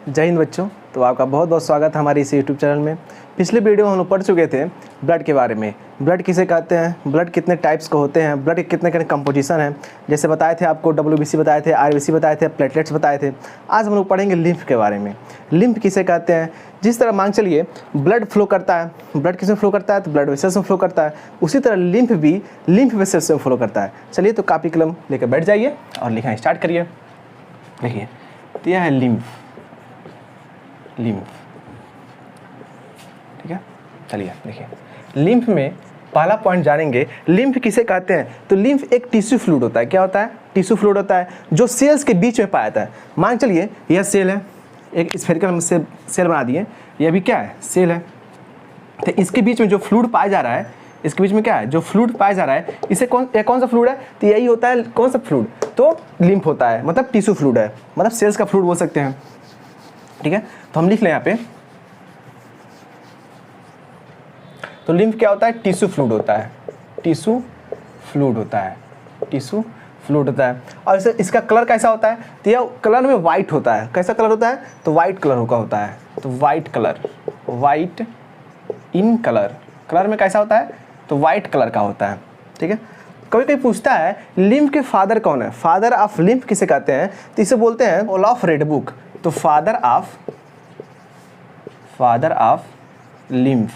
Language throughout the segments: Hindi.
जय हिंद बच्चों। तो आपका बहुत बहुत स्वागत है हमारे इस यूट्यूब चैनल में। पिछले वीडियो में हम लोग पढ़ चुके थे ब्लड के बारे में। ब्लड किसे कहते हैं, ब्लड कितने टाइप्स के होते हैं, ब्लड के कितने कंपोजिशन हैं। जैसे बताए थे आपको WBC बताए थे, RBC बताए थे, प्लेटलेट्स बताए थे। आज हम लोग पढ़ेंगे लिम्फ के बारे में। लिम्फ किसे कहते हैं, जिस तरह मान चलिए ब्लड फ्लो करता है, ब्लड किसमें फ्लो करता है तो ब्लड वेसल्स में फ्लो करता है, उसी तरह लिम्फ भी लिम्फ वेसल्स में फ्लो करता है। चलिए तो कापी कलम लेकर बैठ जाइए और लिखना स्टार्ट करिए। देखिए तो यह है लिम्फ, लिम्फ, ठीक है। चलिए देखिए लिम्फ में पहला पॉइंट जानेंगे, लिम्फ किसे कहते हैं। तो लिम्फ एक टिश्यू फ्लूइड होता है। क्या होता है? टिश्यू फ्लूइड होता है जो सेल्स के बीच में पाया जाता है। मान चलिए यह सेल है, एक स्फेरिकल सेल बना दिए, यह भी क्या है? सेल है। तो इसके बीच में जो फ्लूइड पाया जा रहा है, इसके बीच में क्या है? जो फ्लूइड पाया जा रहा है, इसे कौन सा फ्लूइड है? तो यही होता है कौन सा फ्लूइड? तो लिम्फ होता है, मतलब टिश्यू फ्लूइड है, मतलब सेल्स का फ्लूइड बोल सकते हैं, ठीक है। तो हम लिख लें यहाँ पे, तो लिम्फ क्या होता है? टिश्यू फ्लूइड होता है, टिश्यू फ्लूइड होता है, टिश्यू फ्लूइड होता है। और इसे इसका कलर कैसा होता है? तो यह कलर में वाइट होता है। कैसा कलर होता है? तो वाइट कलर का होता है। तो white colour, white in colour, colour में कैसा होता है? तो वाइट कलर का होता है, ठीक है। कभी कभी पूछता है लिम्फ के फादर कौन है, फादर ऑफ लिम्फ किसे कहते हैं? तो इसे बोलते हैं ओलाफ रेडबुक। तो father of lymph,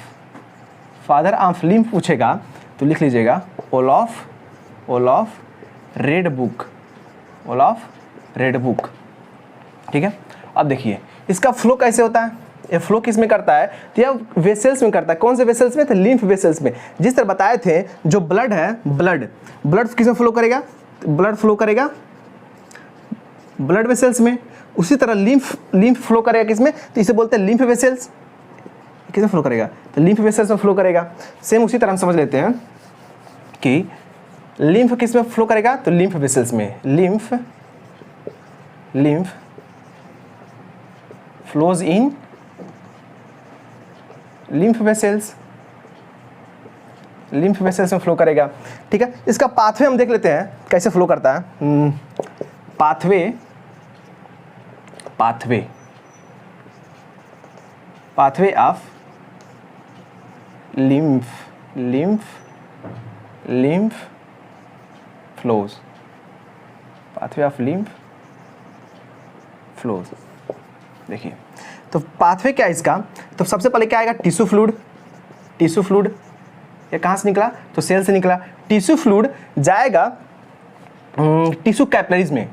father of lymph पूछेगा तो लिख लीजिएगा ओलाफ रेडबुक, ओलाफ रेडबुक, ठीक है। अब देखिए इसका फ्लो कैसे होता है। ये फ्लो किस में करता है? तो यह वेसल्स में करता है। कौन से वेसल्स में? तो लिम्फ वेसल्स में। जिस तरह बताए थे जो ब्लड है, ब्लड किस में फ्लो करेगा? ब्लड फ्लो करेगा ब्लड वेसल्स में। उसी तरह लिम्फ फ्लो करेगा किसमें? तो इसे बोलते हैं लिम्फ वेसल्स। किसमें फ्लो करेगा? तो लिम्फ वेसल्स में फ्लो करेगा। सेम उसी तरह हम समझ लेते हैं कि लिम्फ किस में फ्लो करेगा? तो लिम्फ वेसल्स में। Lymph flows in lymph vessels, lymph vessels में फ्लो करेगा, ठीक है। इसका पाथवे हम देख लेते हैं कैसे फ्लो करता है। Pathway of lymph flows, pathway of lymph flows. देखिए तो पाथवे क्या है इसका? तो सबसे पहले क्या आएगा? टिश्यू फ्लूइड ये कहाँ से निकला? तो सेल से निकला। टिश्यू फ्लूइड जाएगा टिश्यू कैपिलरीज में,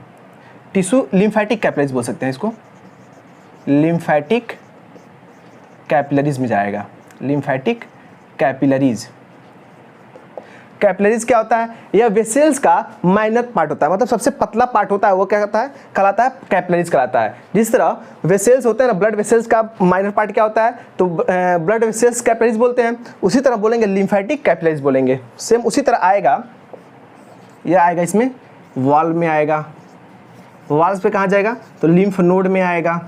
टिश्यू लिम्फेटिक कैपिलरीज बोल सकते हैं इसको, लिम्फेटिक कैपिलरीज में जाएगा। लिम्फेटिक कैपिलरीज क्या होता है? यह वेसल्स का माइनर पार्ट होता है, मतलब सबसे पतला पार्ट होता है। वो क्या कहता है? कहलाता है कैपिलरीज कहलाता है। जिस तरह वेसल्स होते हैं ना, ब्लड वेसल्स का माइनर पार्ट क्या होता है? तो ब्लड वेसल्स कैपिलरीज बोलते हैं। उसी तरह बोलेंगे लिम्फेटिक कैपिलरीज बोलेंगे। सेम उसी तरह आएगा, यह आएगा इसमें वॉल में आएगा। वॉल्स पे कहाँ जाएगा? तो लिम्फ नोड में आएगा,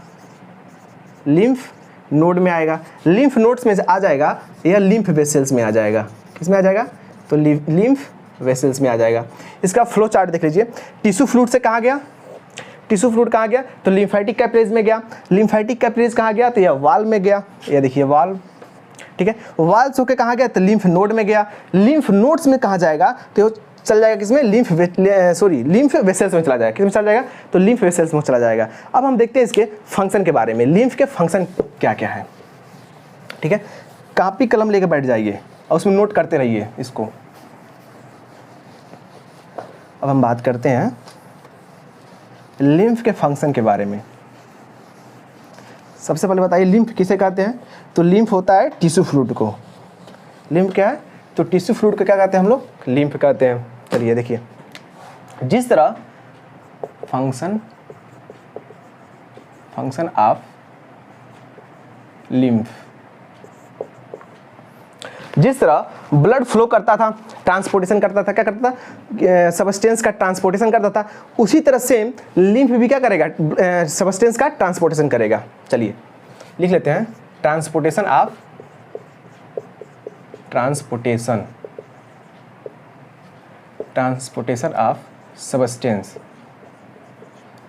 लिम्फ नोड में आएगा। लिम्फ नोड्स में आ जाएगा, यह लिम्फ वेसल्स में आ जाएगा। किस में आ जाएगा? तो लिम्फ वेसल्स में आ जाएगा। इसका फ्लो चार्ट देख लीजिए। टिश्यू फ्लूइड से कहाँ गया? टिश्यू फ्लूइड कहाँ गया? तो लिम्फेटिक कैपिलरीज में गया। लिम्फेटिक कैपिलरीज कहाँ गया? तो यह वॉल में गया। यह देखिए वॉल, ठीक है। वॉल्स होकर कहाँ गया? तो लिम्फ नोड में गया। लिम्फ नोड्स में कहाँ जाएगा? तो चल जाएगा किसमें? लिम्फ वेसल्स में चला जाएगा। किसमें चला जाएगा? तो लिम्फ वेसल्स में चला जाएगा। अब हम देखते हैं इसके फंक्शन के बारे में। लिम्फ के फंक्शन क्या क्या है, ठीक है। कॉपी कलम लेकर बैठ जाइए और उसमें नोट करते रहिए इसको। अब हम बात करते हैं लिम्फ के फंक्शन के बारे में। सबसे पहले बताइए लिम्फ किसे कहते हैं? तो लिम्फ होता है टिश्यू फ्लूइड को। लिम्फ क्या है? तो टिश्यू फ्लूइड को क्या कहते हैं हम लोग? लिम्फ कहते हैं। चलिए देखिए, जिस तरह फंक्शन ऑफ लिम्फ, जिस तरह ब्लड फ्लो करता था, ट्रांसपोर्टेशन करता था, क्या करता था? सबस्टेंस का ट्रांसपोर्टेशन करता था। उसी तरह से लिम्फ भी क्या करेगा? सबस्टेंस का ट्रांसपोर्टेशन करेगा। चलिए लिख लेते हैं, transportation of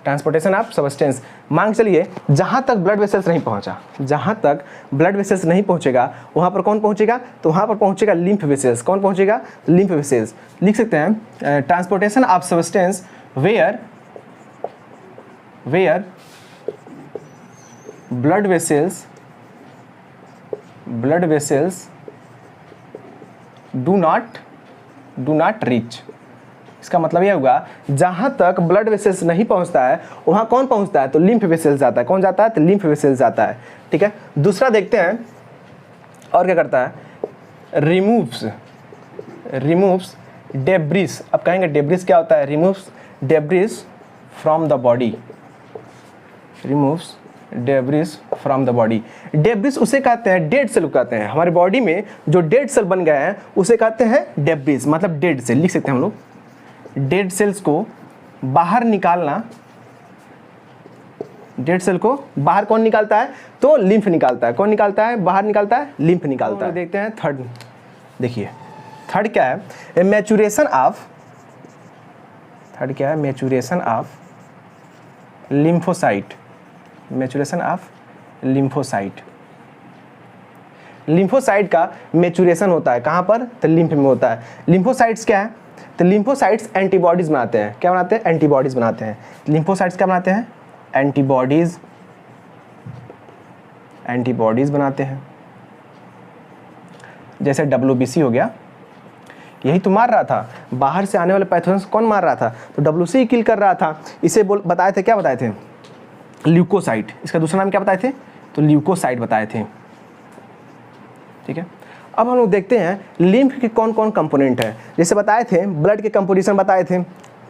transportation of substance, मान के चलिए जहाँ तक ब्लड वेसल्स नहीं पहुँचा, जहाँ तक ब्लड वेसल्स नहीं पहुँचेगा वहाँ पर कौन पहुँचेगा, तो वहाँ पर पहुँचेगा लिम्फ वेसल्स। कौन पहुँचेगा, लिम्फ वेसल्स। लिख सकते हैं transportation of substance where blood vessels do not reach. इसका मतलब यह होगा जहाँ तक ब्लड वेसल्स नहीं पहुँचता है वहाँ कौन पहुँचता है, तो लिम्फ वेसल्स जाता है। कौन जाता है, तो लिम्फ वेसल्स जाता है। ठीक है, दूसरा देखते हैं और क्या करता है, रिमूव्स डेब्रिस। अब कहेंगे डेब्रिस क्या होता है, removes debris from the body, removes debris from the body. Debris उसे कहते हैं, डेड सेल कहते हैं। हमारे बॉडी में जो डेड सेल बन गए हैं उसे कहते हैं डेब्रिस, मतलब डेड सेल। लिख सकते हैं हम लोग, डेड सेल्स को बाहर निकालना। डेड सेल को बाहर कौन निकालता है, तो लिम्फ निकालता है। कौन निकालता है, बाहर निकालता है, लिम्फ निकालता है। देखते हैं थर्ड, देखिए थर्ड क्या है, मैचुरेशन ऑफ, थर्ड क्या है, maturation of lymphocyte, maturation of lymphocyte. Lymphocyte का मैचुरेशन होता है कहाँ पर, तो लिम्फ में होता है। लिम्फोसाइट्स क्या है, तो लिम्फोसाइट्स एंटीबॉडीज बनाते हैं। क्या बनाते हैं, एंटीबॉडीज बनाते हैं। लिम्फोसाइट्स क्या बनाते हैं, एंटीबॉडीज बनाते हैं। जैसे WBC हो गया, यही तो मार रहा था, बाहर से आने वाले पैथोजन कौन मार रहा था, तो WC किल कर रहा था। इसे बताए थे, क्या बताए थे, ल्यूकोसाइट। इसका दूसरा नाम क्या बताए थे, तो ल्यूकोसाइट बताए थे। ठीक है, अब हम लोग देखते हैं लिम्फ के कौन कौन कंपोनेंट है। जैसे बताए थे ब्लड के कंपोजिशन बताए थे,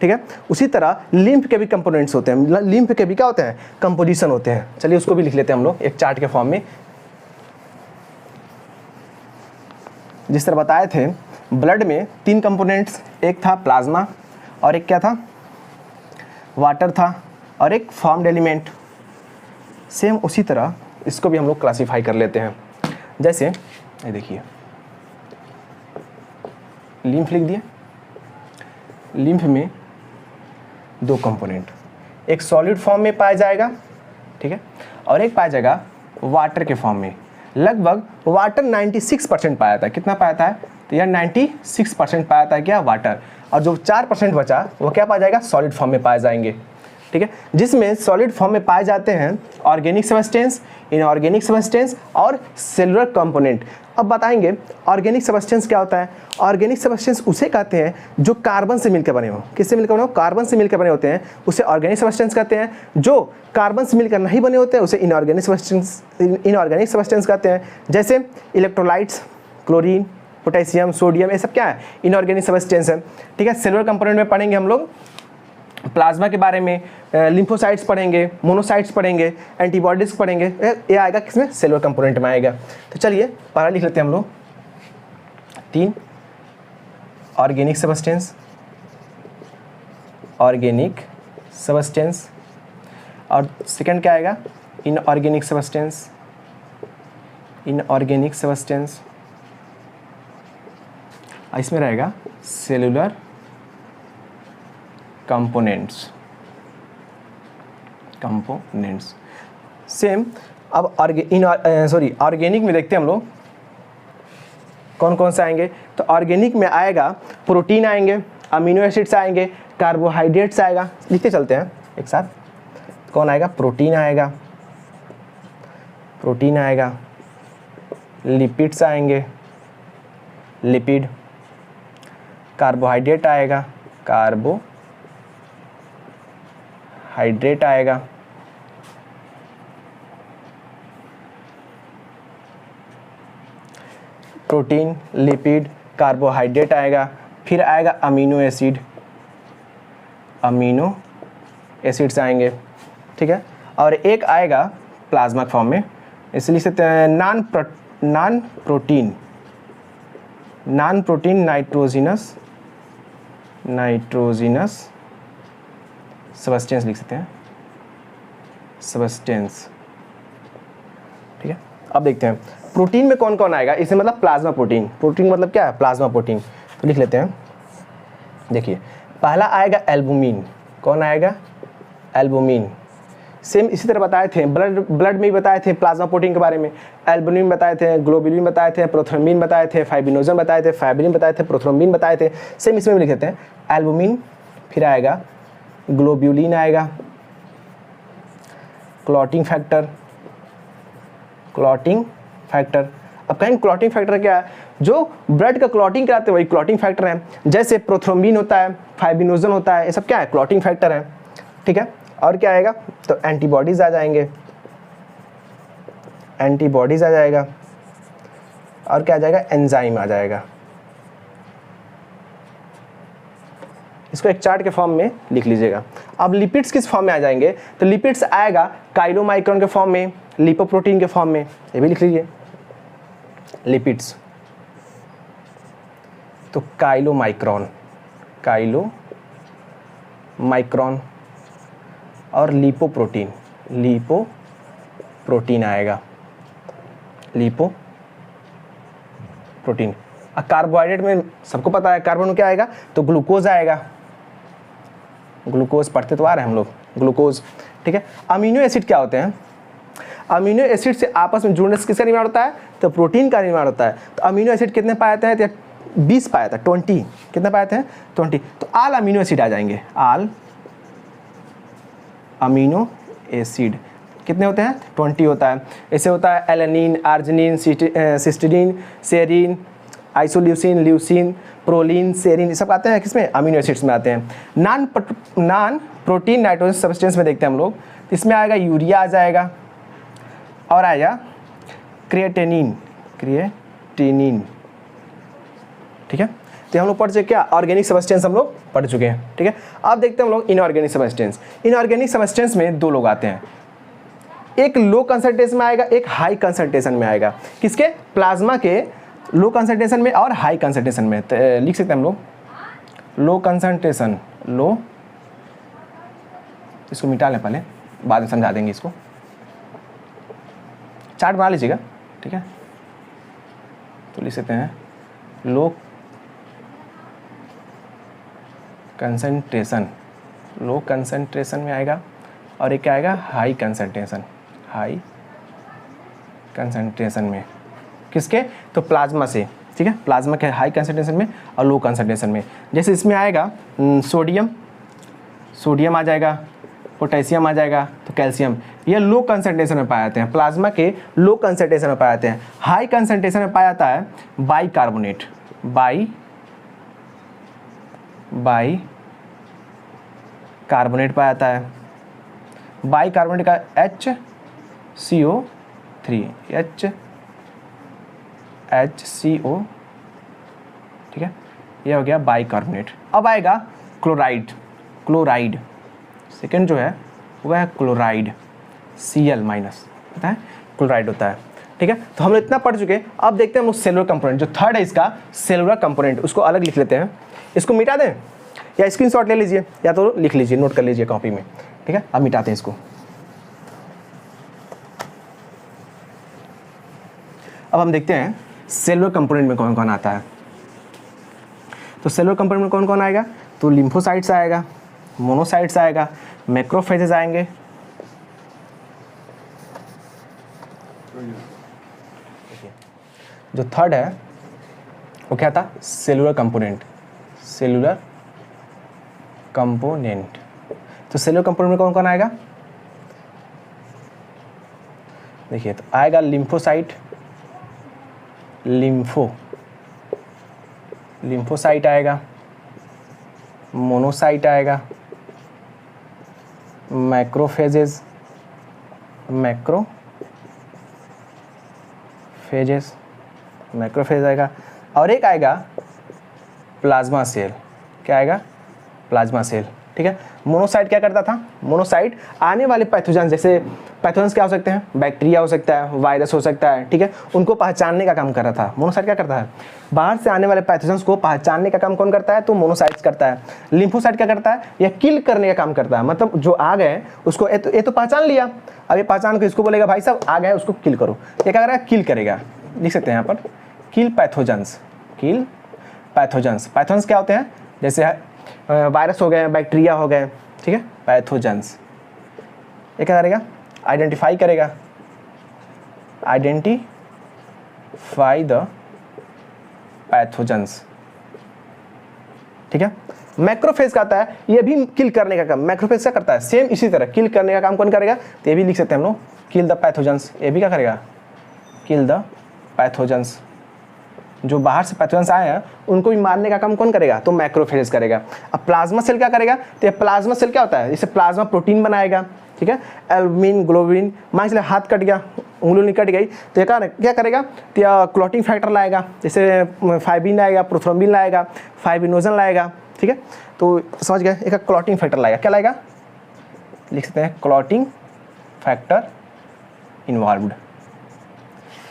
ठीक है, उसी तरह लिम्फ के भी कंपोनेंट्स होते हैं। लिम्फ के भी क्या होते हैं, कंपोजिशन होते हैं। चलिए उसको भी लिख लेते हैं हम लोग एक चार्ट के फॉर्म में। जिस तरह बताए थे ब्लड में 3 कंपोनेंट्स, एक था प्लाज्मा और एक क्या था, वाटर था और एक फॉर्म्ड एलिमेंट। सेम उसी तरह इसको भी हम लोग क्लासीफाई कर लेते हैं। जैसे ये देखिए लिम्फ लिख दिए, लिम्फ में 2 कंपोनेंट, एक सॉलिड फॉर्म में पाया जाएगा, ठीक है, और एक पाया जाएगा वाटर के फॉर्म में। लगभग वाटर 96% पाया था। कितना पाया था, तो यार 96% पाया था क्या, वाटर। और जो 4% बचा वो क्या पाया जाएगा, सॉलिड फॉर्म में पाए जाएंगे। ठीक है, जिसमें सॉलिड फॉर्म में पाए जाते हैं ऑर्गेनिक सब्सटेंस, इनऑर्गेनिक सब्सटेंस और सेलुलर कंपोनेंट। अब बताएंगे ऑर्गेनिक सब्सटेंस क्या होता है। ऑर्गेनिक सब्सटेंस उसे कहते हैं जो कार्बन से मिलकर बने हो। किससे मिलकर बने हो, कार्बन से मिलकर बने होते हैं, उसे ऑर्गेनिक सब्सटेंस कहते हैं। जो कार्बन से मिलकर नहीं बने होते हैं उसे इनऑर्गेनिक सब्सटेंस कहते हैं। जैसे इलेक्ट्रोलाइट्स, क्लोरीन, पोटेशियम, सोडियम, ये सब क्या है, इनऑर्गेनिक सब्सटेंस है। ठीक है, सेलुलर कंपोनेंट में पढ़ेंगे हम लोग प्लाज्मा के बारे में, लिम्फोसाइट्स पढ़ेंगे, मोनोसाइट्स पढ़ेंगे, एंटीबॉडीज पढ़ेंगे। ये आएगा किसमें, सेलुलर कंपोनेंट में आएगा। तो चलिए पहला लिख लेते हैं हम लोग 3 ऑर्गेनिक सब्सटेंस, ऑर्गेनिक सब्सटेंस, और सेकंड क्या आएगा, इनऑर्गेनिक सब्सटेंस, इनऑर्गेनिक सब्सटेंस। इसमें रहेगा सेलुलर कंपोनेंट्स, सेम। अब ऑर्गेनिक में देखते हैं हम लोग कौन कौन से आएंगे। तो ऑर्गेनिक में आएगा प्रोटीन आएंगे, अमीनो एसिड्स आएंगे, कार्बोहाइड्रेट्स आएगा। लिखते चलते हैं एक साथ, कौन आएगा, प्रोटीन आएगा, लिपिड्स आएंगे, लिपिड, कार्बोहाइड्रेट आएगा, कार्बोहाइड्रेट आएगा, प्रोटीन, लिपिड, कार्बोहाइड्रेट आएगा, फिर आएगा अमीनो एसिड्स आएंगे। ठीक है, और एक आएगा प्लाज्मा फॉर्म में, इसलिए लिख सकते हैं नॉन प्रोटीन नाइट्रोजिनस सब्सटेंस लिख सकते हैं, सब्सटेंस। ठीक है, अब देखते हैं प्रोटीन में कौन कौन आएगा। इसमें मतलब प्लाज्मा प्रोटीन, प्रोटीन मतलब क्या है, प्लाज्मा प्रोटीन। तो लिख लेते हैं, देखिए पहला आएगा एल्बुमिन। कौन आएगा, एल्बुमिन। सेम इसी तरह बताए थे, ब्लड में भी बताए थे प्लाज्मा प्रोटीन के बारे में, एल्बुमिन बताए थे, ग्लोबुलिन बताए थे, प्रोथ्रोम्बिन बताए थे, फाइब्रिनोजन बताए थे, फाइब्रिन बताए थे, प्रोथ्रोम्बिन बताए थे। सेम इसमें भी लिख देते हैं, एल्बुमिन, फिर आएगा ग्लोब्यूलिन, आएगा क्लॉटिंग फैक्टर, क्लॉटिंग फैक्टर। अब कहेंगे क्लॉटिंग फैक्टर क्या है, जो ब्लड का क्लॉटिंग कराते हैं वही क्लॉटिंग फैक्टर है। जैसे प्रोथ्रोम्बिन होता है, फाइब्रिनोजन होता है, ये सब क्या है, क्लॉटिंग फैक्टर है। ठीक है, और क्या आएगा, तो एंटीबॉडीज आ जाएंगे, एंटीबॉडीज आ जाएगा, और क्या आ जाएगा, एंजाइम आ जाएगा। इसको एक चार्ट के फॉर्म में लिख लीजिएगा। अब लिपिड्स किस फॉर्म में आ जाएंगे, तो लिपिड्स आएगा काइलोमाइक्रोन के फॉर्म में, लिपोप्रोटीन के फॉर्म में, ये भी लिख लीजिए लिपिड्स। तो काइलोमाइक्रोन, काइलोमाइक्रोन, और लिपोप्रोटीन, लिपोप्रोटीन आएगा, लिपोप्रोटीन। अब कार्बोहाइड्रेट में सबको पता है कार्बन में क्या आएगा, तो ग्लूकोज आएगा, ग्लूकोज पढ़ते तो आ रहे हैं हम लोग, ग्लूकोज। ठीक है, अमीनो एसिड क्या होते हैं, अमीनो एसिड से आपस में जुड़ने से किसका निर्माण होता है, तो प्रोटीन का निर्माण होता है। तो अमीनो एसिड कितने पाए जाते हैं, 20 पाया था, 20 कितने पाए थे, 20। तो आल अमीनो एसिड आ जाएंगे, आल अमीनो एसिड कितने होते हैं, 20 होता है। ऐसे होता है एलेनिन, आर्जिनिन, सिस्टीडीन, serine, isoleucine, leucine, proline, serine, ये सब आते हैं किसमें, अमीनो एसिड्स में आते हैं। नॉन प्रोटीन नाइट्रोजन सब्सटेंस में देखते हैं हम लोग, इसमें आएगा यूरिया आ जाएगा, और आएगा क्रिएटिनिन, क्रिएटिनिन। ठीक है, तो हम लोग पढ़ चुके क्या, ऑर्गेनिक सब्सटेंस हम लोग पढ़ चुके हैं। ठीक है, अब देखते हैं हम लोग इनऑर्गेनिक सब्सटेंस। इनऑर्गेनिक सब्सटेंस में दो लोग आते हैं, एक लो कंसंट्रेशन में आएगा, एक हाई कंसंट्रेशन में आएगा। किसके, प्लाज्मा के लो कंसंट्रेशन में और हाई कंसंट्रेशन में। तो लिख सकते हैं हम लोग लो कंसंट्रेशन, लो, इसको मिटा लें पहले, बाद में समझा देंगे इसको, चार्ट बना लीजिएगा। ठीक है, तो लिख सकते हैं लो कंसंट्रेशन, लो कंसंट्रेशन में आएगा, और एक क्या आएगा, हाई कंसंट्रेशन, हाई कंसंट्रेशन में। किसके, तो प्लाज्मा से। ठीक है, प्लाज्मा के हाई कंसंट्रेशन में और लो कंसंट्रेशन में। जैसे इसमें आएगा सोडियम, सोडियम आ जाएगा, पोटेशियम आ जाएगा, तो कैल्शियम, ये लो कंसंट्रेशन में पाए जाते हैं, प्लाज्मा के लो कंसंट्रेशन में पाए जाते हैं। हाई कंसंट्रेशन में पाया जाता है बाइकार्बोनेट, बाइकार्बोनेट पाया जाता है। बाइकार्बोनेट का HCO3, HCO, ठीक है, ये हो गया बाइकार्बोनेट। अब आएगा क्लोराइड, क्लोराइड सेकेंड जो है वह है क्लोराइड, Cl माइनस, पता है क्लोराइड होता है। ठीक है, तो हम लोग इतना पढ़ चुके हैं। अब देखते हैं हम लोग सेलुलर कंपोनेंट, जो थर्ड है इसका सेलुलर कंपोनेंट, उसको अलग लिख लेते हैं। इसको मिटा दें या स्क्रीनशॉट ले लीजिए, या तो लिख लीजिए, नोट कर लीजिए कॉपी में। ठीक है, अब मिटाते हैं इसको। अब हम देखते हैं सेलुलर कंपोनेंट में कौन कौन आता है। तो सेलुलर कंपोनेंट में कौन कौन आएगा, तो लिम्फोसाइट्स आएगा, मोनोसाइट्स आएगा, मैक्रोफेजेस आएंगे, जो थर्ड है वो क्या था, सेलुलर कंपोनेंट, सेलुलर कंपोनेंट। तो सेलुलर कंपोनेंट में कौन कौन आएगा, देखिए, तो आएगा लिम्फोसाइट, लिम्फोसाइट आएगा, मोनोसाइट आएगा, मैक्रोफेजेस, मैक्रोफेज आएगा, और एक आएगा प्लाज्मा सेल। क्या आएगा, प्लाज्मा सेल। ठीक है, मोनोसाइट क्या करता था, मोनोसाइट आने वाले पैथोजन, जैसे पैथोजन्स क्या हो सकते हैं, बैक्टीरिया हो सकता है, वायरस हो सकता है, ठीक है, उनको पहचानने का काम कर रहा था। मोनोसाइट क्या करता है, बाहर से आने वाले पैथोजन्स को पहचानने का काम कौन करता है, तो मोनोसाइट्स करता है। लिम्फोसाइट क्या करता है, यह किल करने का काम करता है, मतलब जो आ गए उसको ये तो पहचान लिया, अब ये पहचान को इसको बोलेगा भाई साहब आ गए, उसको किल करो। ये क्या करेगा, किल करेगा। लिख सकते हैं यहाँ पर किल पैथोजन्स, किल पैथोजन्स। पैथोजन्स क्या होते हैं, जैसे वायरस हो गए, बैक्टीरिया हो गए, ठीक है, पैथोजन्स, ये क्या करेगा, आइडेंटिफाई करेगा, आइडेंटिफाई द पैथोजेंस। ठीक है। मैक्रोफेज का आता है, ये भी किल करने का काम। मैक्रोफेज क्या करता है, सेम इसी तरह किल करने का काम कौन करेगा, तो ये भी लिख सकते हैं हम लोग, किल द पैथोजेंस। ये भी क्या करेगा, किल द पैथोजेंस। जो बाहर से पैथोजेंस आए हैं उनको भी मारने का काम कौन करेगा, तो मैक्रोफेज करेगा। अब प्लाज्मा सेल क्या करेगा, तो ये प्लाज्मा सेल क्या होता है, इसे प्लाज्मा प्रोटीन बनाएगा। ठीक है, एल्बुमिन, ग्लोबिन, मान चलिए हाथ कट गया, उंगली कट गई, तो ये क्या करेगा, तो यह क्लॉटिंग फैक्टर लाएगा, जैसे फाइब्रिन लाएगा, प्रोथ्रोम्बिन लाएगा, फाइब्रिनोजन लाएगा। ठीक है, तो समझ गए, एक क्लॉटिंग फैक्टर लाएगा, क्या लाएगा, लिख सकते हैं clotting factor involved.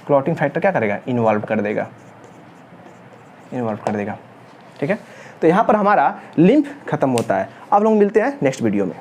Clotting factor क्या करेगा, इन्वॉल्व कर देगा। ठीक है, तो यहाँ पर हमारा लिम्फ खत्म होता है। अब लोग मिलते हैं नेक्स्ट वीडियो में।